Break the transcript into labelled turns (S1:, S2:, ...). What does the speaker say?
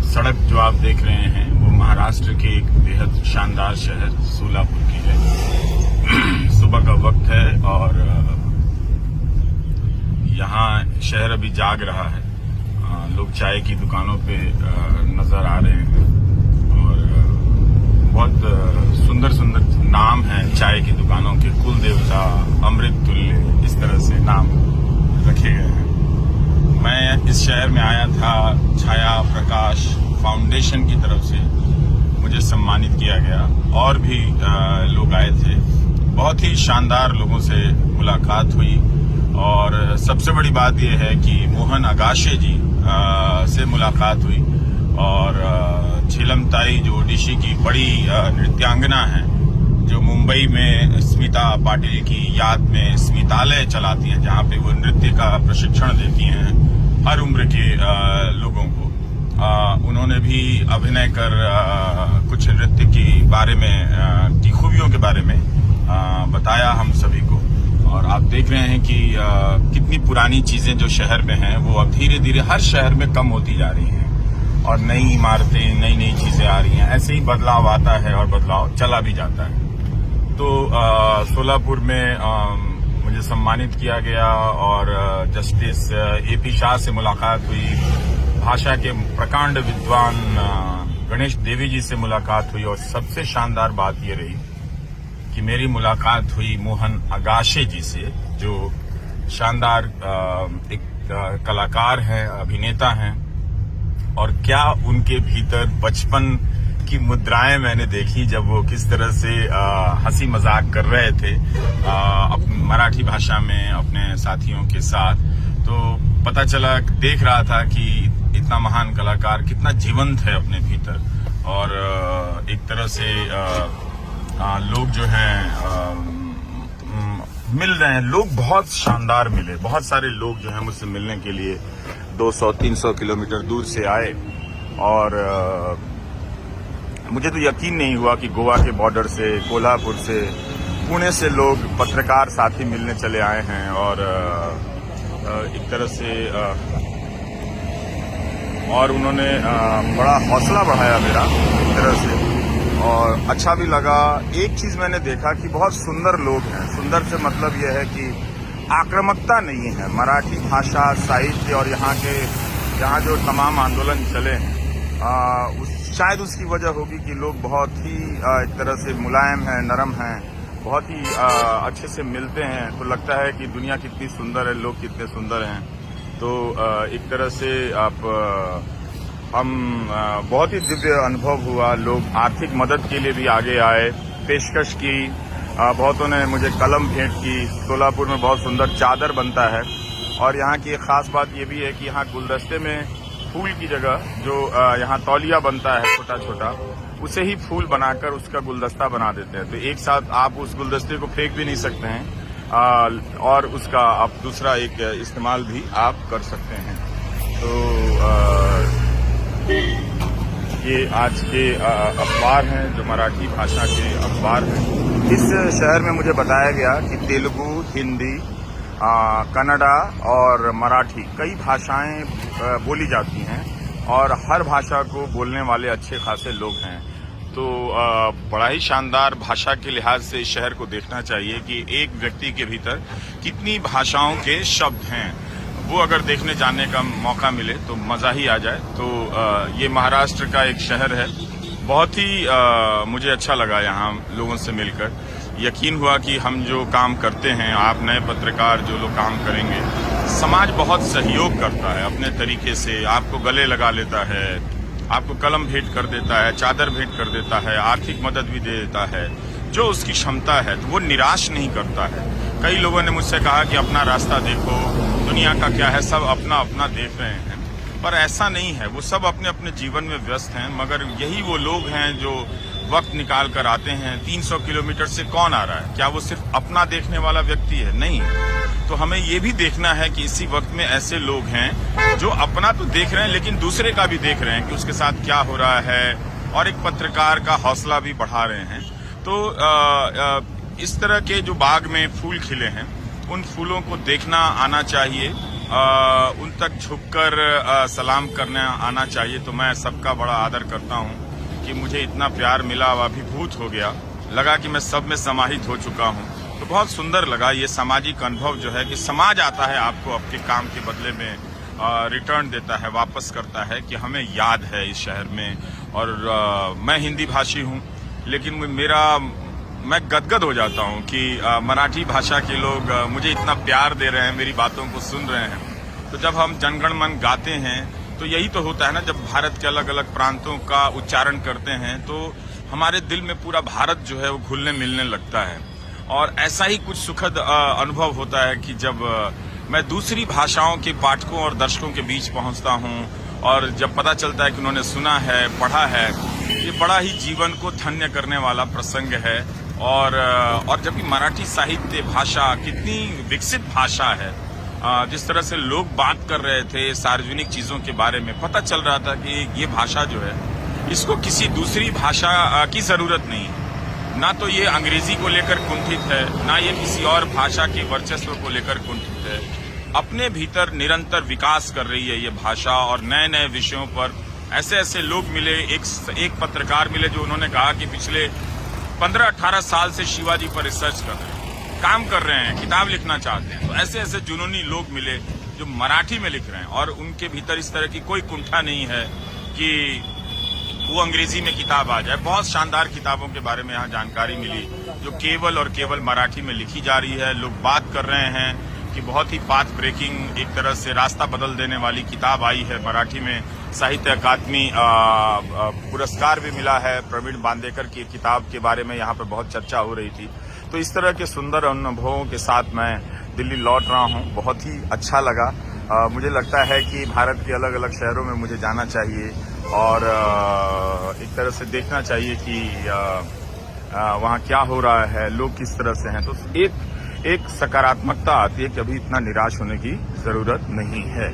S1: सड़क जो आप देख रहे हैं वो महाराष्ट्र के एक बेहद शानदार शहर सोलापुर की है। सुबह का वक्त है और यहाँ शहर अभी जाग रहा है। लोग चाय की दुकानों पे नजर आ रहे हैं और बहुत सुंदर सुंदर नाम हैं चाय की दुकानों के। कुल देवता, अमृत तुल्य, इस तरह से नाम रखे गए हैं। मैं इस शहर में आया था छाया प्रकाश फाउंडेशन की तरफ से, मुझे सम्मानित किया गया और भी लोग आए थे। बहुत ही शानदार लोगों से मुलाकात हुई और सबसे बड़ी बात यह है कि मोहन अगाशे जी से मुलाकात हुई और झीलमताई जो ओडिशी की बड़ी नृत्यांगना है, जो मुंबई में स्मिता पाटिल की याद में स्मितालय चलाती हैं, जहां पे वो नृत्य का प्रशिक्षण देती हैं हर उम्र के लोगों को। उन्होंने भी अभिनय कर कुछ नृत्य की बारे में की खूबियों के बारे में बताया हम सभी को। और आप देख रहे हैं कि कितनी पुरानी चीजें जो शहर में हैं वो अब धीरे धीरे हर शहर में कम होती जा रही हैं और नई इमारतें, नई नई चीजें आ रही हैं। ऐसे ही बदलाव आता है और बदलाव चला भी जाता है। तो सोलापुर में मुझे सम्मानित किया गया और जस्टिस AP शाह से मुलाकात हुई। भाषा के प्रकांड विद्वान गणेश देवी जी से मुलाकात हुई और सबसे शानदार बात ये रही कि मेरी मुलाकात हुई मोहन अगाशे जी से, जो शानदार एक कलाकार हैं, अभिनेता हैं। और क्या उनके भीतर बचपन की मुद्राएं मैंने देखी जब वो किस तरह से हंसी मजाक कर रहे थे मराठी भाषा में अपने साथियों के साथ। तो पता चला, देख रहा था कि इतना महान कलाकार कितना जीवंत है अपने भीतर। और एक तरह से लोग जो हैं मिल रहे हैं। लोग बहुत शानदार मिले, बहुत सारे लोग जो हैं मुझसे मिलने के लिए 200-300 किलोमीटर दूर से आए और मुझे तो यकीन नहीं हुआ कि गोवा के बॉर्डर से, कोल्हापुर से, पुणे से लोग पत्रकार साथी मिलने चले आए हैं। और एक तरह से और उन्होंने बड़ा हौसला बढ़ाया मेरा एक तरह से और अच्छा भी लगा। एक चीज मैंने देखा कि बहुत सुंदर लोग हैं। सुंदर से मतलब यह है कि आक्रामकता नहीं है। मराठी भाषा, साहित्य और यहाँ जो तमाम आंदोलन चले हैं शायद उसकी वजह होगी कि लोग बहुत ही एक तरह से मुलायम हैं, नरम हैं, बहुत ही अच्छे से मिलते हैं। तो लगता है कि दुनिया कितनी सुंदर है, लोग कितने सुंदर हैं। तो एक तरह से हम बहुत ही दिव्य अनुभव हुआ। लोग आर्थिक मदद के लिए भी आगे आए, पेशकश की। बहुतों ने मुझे कलम भेंट की। सोलापुर में बहुत सुंदर चादर बनता है और यहाँ की एक खास बात ये भी है कि यहाँ गुलदस्ते में फूल की जगह जो यहाँ तौलिया बनता है छोटा छोटा, उसे ही फूल बनाकर उसका गुलदस्ता बना देते हैं। तो एक साथ आप उस गुलदस्ते को फेंक भी नहीं सकते हैं और उसका आप दूसरा एक इस्तेमाल भी आप कर सकते हैं। तो ये आज के अखबार हैं जो मराठी भाषा के अखबार हैं। इस शहर में मुझे बताया गया कि तेलुगु, हिंदी, कन्नड़ा और मराठी कई भाषाएं बोली जाती हैं और हर भाषा को बोलने वाले अच्छे खासे लोग हैं। तो बड़ा ही शानदार भाषा के लिहाज से इस शहर को देखना चाहिए कि एक व्यक्ति के भीतर कितनी भाषाओं के शब्द हैं। वो अगर देखने जाने का मौका मिले तो मजा ही आ जाए। तो ये महाराष्ट्र का एक शहर है। बहुत ही मुझे अच्छा लगा यहाँ लोगों से मिलकर। यकीन हुआ कि हम जो काम करते हैं, आप नए पत्रकार जो लोग काम करेंगे, समाज बहुत सहयोग करता है अपने तरीके से। आपको गले लगा लेता है, आपको कलम भेंट कर देता है, चादर भेंट कर देता है, आर्थिक मदद भी दे देता है जो उसकी क्षमता है। तो वो निराश नहीं करता है। कई लोगों ने मुझसे कहा कि अपना रास्ता देखो, दुनिया का क्या है, सब अपना अपना देख रहे हैं। पर ऐसा नहीं है। वो सब अपने अपने जीवन में व्यस्त हैं, मगर यही वो लोग हैं जो वक्त निकाल कर आते हैं। 300 किलोमीटर से कौन आ रहा है? क्या वो सिर्फ अपना देखने वाला व्यक्ति है? नहीं। तो हमें ये भी देखना है कि इसी वक्त में ऐसे लोग हैं जो अपना तो देख रहे हैं लेकिन दूसरे का भी देख रहे हैं कि उसके साथ क्या हो रहा है और एक पत्रकार का हौसला भी बढ़ा रहे हैं। तो इस तरह के जो बाग में फूल खिले हैं, उन फूलों को देखना आना चाहिए उन तक झुककर सलाम करने आना चाहिए। तो मैं सबका बड़ा आदर करता हूं कि मुझे इतना प्यार मिला, अभिभूत हो गया, लगा कि मैं सब में समाहित हो चुका हूं। तो बहुत सुंदर लगा ये सामाजिक अनुभव जो है कि समाज आता है आपको आपके काम के बदले में रिटर्न देता है, वापस करता है कि हमें याद है इस शहर में। और मैं हिंदी भाषी हूं, लेकिन मैं गदगद हो जाता हूं कि मराठी भाषा के लोग मुझे इतना प्यार दे रहे हैं, मेरी बातों को सुन रहे हैं। तो जब हम जनगण मन गाते हैं तो यही तो होता है ना, जब भारत के अलग अलग प्रांतों का उच्चारण करते हैं तो हमारे दिल में पूरा भारत जो है वो घुलने मिलने लगता है। और ऐसा ही कुछ सुखद अनुभव होता है कि जब मैं दूसरी भाषाओं के पाठकों और दर्शकों के बीच पहुंचता हूं और जब पता चलता है कि उन्होंने सुना है, पढ़ा है, ये बड़ा ही जीवन को धन्य करने वाला प्रसंग है। और जबकि मराठी साहित्य भाषा कितनी विकसित भाषा है, जिस तरह से लोग बात कर रहे थे सार्वजनिक चीजों के बारे में, पता चल रहा था कि ये भाषा जो है इसको किसी दूसरी भाषा की जरूरत नहीं है। ना तो ये अंग्रेजी को लेकर कुंठित है, ना ये किसी और भाषा के वर्चस्व को लेकर कुंठित है। अपने भीतर निरंतर विकास कर रही है ये भाषा। और नए नए विषयों पर ऐसे ऐसे लोग मिले, एक पत्रकार मिले जो उन्होंने कहा कि पिछले 15-18 साल से शिवाजी पर रिसर्च कर रहे हैं, काम कर रहे हैं, किताब लिखना चाहते हैं। तो ऐसे ऐसे जुनूनी लोग मिले जो मराठी में लिख रहे हैं और उनके भीतर इस तरह की कोई कुंठा नहीं है कि वो अंग्रेजी में किताब आ जाए। बहुत शानदार किताबों के बारे में यहाँ जानकारी मिली जो केवल और केवल मराठी में लिखी जा रही है। लोग बात कर रहे हैं कि बहुत ही पाथ ब्रेकिंग, एक तरह से रास्ता बदल देने वाली किताब आई है मराठी में। साहित्य अकादमी पुरस्कार भी मिला है। प्रवीण बांदेकर की किताब के बारे में यहाँ पे बहुत चर्चा हो रही थी। तो इस तरह के सुंदर अनुभवों के साथ मैं दिल्ली लौट रहा हूँ। बहुत ही अच्छा लगा। मुझे लगता है कि भारत के अलग अलग शहरों में मुझे जाना चाहिए और एक तरह से देखना चाहिए कि वहाँ क्या हो रहा है, लोग किस तरह से हैं। तो एक सकारात्मकता आती है कि अभी इतना निराश होने की जरूरत नहीं है।